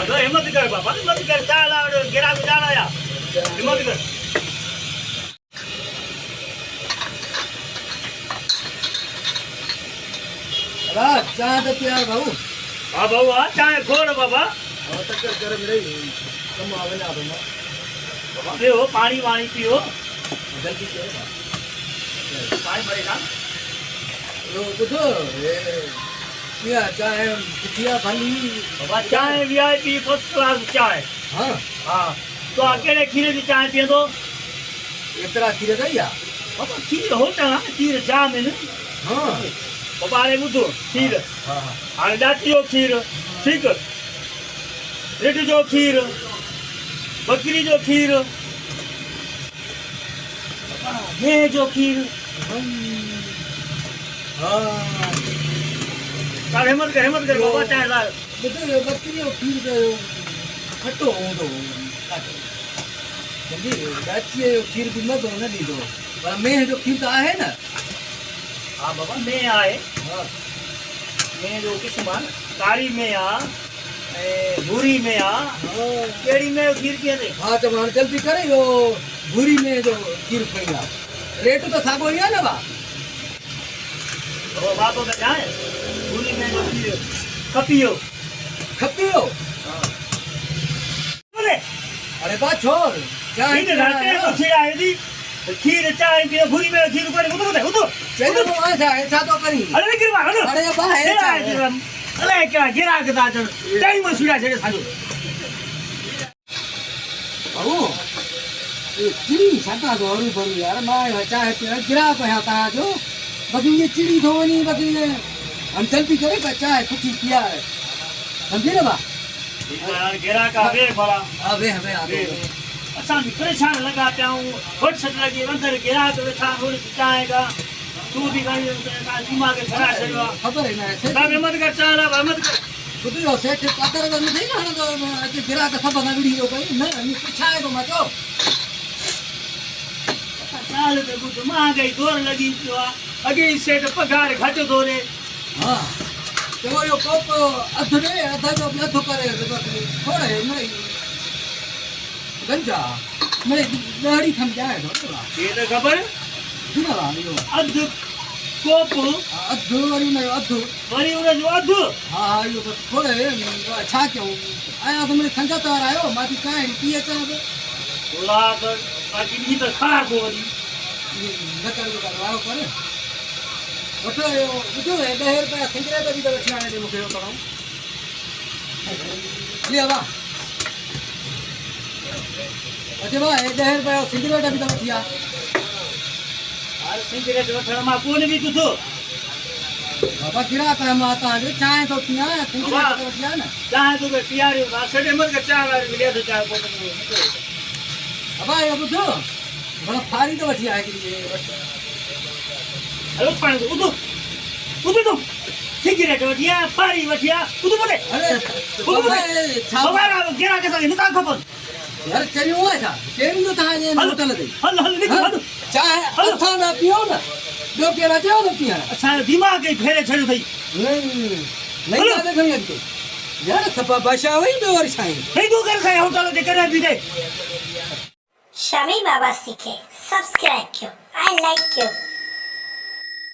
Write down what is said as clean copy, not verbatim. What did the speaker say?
अगं हिम्मत कर बाबा, हिम्मत कर. चाय गिरा को जाना या हिम्मत कर. चाय तो पिया भाऊ. हाँ भाऊ, हाँ चाय खोल बाबा. तक गरम रही कम आवे ना तो बाबा पियो, पानी वानी पियो. जल्दी करो पानी भरेगा. रो बुधो ये पिया चाय पिया खाली बाबा चाय वीआईपी फर्स्ट क्लास चाय. हां हाँ तो अकेले खीरे की चाय पिए तो इतना खीरे गया. बाबा खीर होता ना, खीर जाम है ना. हां बाबा रे बुधो खीर. हां हां हाणे ॾाठियो खीर ठीक, रिढ जो खीर, बकरी जो खीर, मेह जो खीर. हां तार हिम्मत कर बाबा चाय ला. बुधो बकरी जो खीर जो खट्टो होंदो काटो समझी. दाची खीर भी मत हो न दी दो पर मैं जो खीर तो आहे ना. हाँ बाबा मेह आहे. हां मेह जो क़िस्म आहे कारी मेह आहे ऐं भूरी मेह आहे. कहिड़ी मेह जो खीर पीअंदे. हाँ तो हाणे जल्दी करे यो भूरी में जो खीर खणी आ. रेट तो साॻो ई आहे न बा. बाबा बातो त ॼाणे भूरी मेह जो खीर खपियो. खपियो. बोले अरे बा छोड़ चाय खीर घाटे तो खीर आहे थी. खीर चाय पियो, भूरी मेह जो खीर कोई उतो चलो वो आ जाए ऐसा तो करी. अरे निकिर बा हलो. अरे बा है चाय. अलाए क्या गिराक था अचनि टाइम छुड़ा छॾे साॼो. बाबू ये चिड़ी छाता तो हरू भरू यार. मां चाय पिया गिरा पे आता जो बाकी ये चिड़ी थो वनी बाकी ये हम जल्दी करे पर चाय कुछ पिया है समझे ना बा. गिराक आवे भला आवे हमें आवे असां भी परेशान लगा पिया आहियूं. वटि सट लॻी अंदरि गिराक वेठा थोरी चांहि का तूं बि खणी दिमाग़ ख़राब छॾियो आहे. खबर है ना ऐसे. तव्हां हिम्मत कर चांहि ला हिम्मत कर. बुधियो सेठ पतर तो नहीं ना हाणे तो अॼु गिराक सभु खां विड़ी पई न नी पुछाए थो मां चओ. चाल ते ॿुध महांगाई दौर लॻी पियो आहे. अॻे ई सेठ पघार घटि थो ॾे. हाँ चलो यो कोप अधु ॾे अधु जो अधु करे थोड़े मिड़ई गंजा मिड़ई ॾाढी खन जाए थो ये त ख़बर न बा इहो अधु कोप अधु वरी न अधु. वरी हुनजो अधु. हा हा इहो त थोड़े छा कयूं आया तो मिड़ई संगत वारा आयो मां थी चांहि पी अचां थो. भोला त बाक़ी ॿी त ख़राब थो वञे. न करे वारो करे वठो इहो ॿुधो 10 रुपया सिगरेट बि त वठी आणे ॾे मूंखे इहो करणो. हली बा अचे बा 10 रुपया सिगरेट बि त वठी आ. हाणे सिगरेट वठण मां कोन बि कुझु. बाबा गिरा पे मां तव्हांजो चांहि थो पिया सिगरेट थो वठी आ न. चांहि तो पीआरियो था सॼे मर्ग चांहि वारी मिले थो चांहि कोन. बाबा इहो ॿुधो भला फारी तो वठी आ हिकिड़ी. हलो पाणी ॿुधो ॿुधो तूं सिगरेट वठी आ फारी वठी आ ॿुधो बोले. अरे छा बाबा गिराक सां न था खपनि. यार चरियो आहे छा केरु तो तव्हांजे होटल ते. हल हल निकिर हल. चांहि असां न पियो न ॿियो केरु अचेव थो पीअण. असांजो दिमाग़ ई फेरे छॾियो अथई. नहीं आदे खणी अचो यार सफ़ा बादशाह हुई ॿियो वरी छा आहे. नहीं तूं कर असांजे होटल ते करे बि ॾे. शमी बाबा सीखे सब्सक्राइब कयो ऐं लाइक कयो.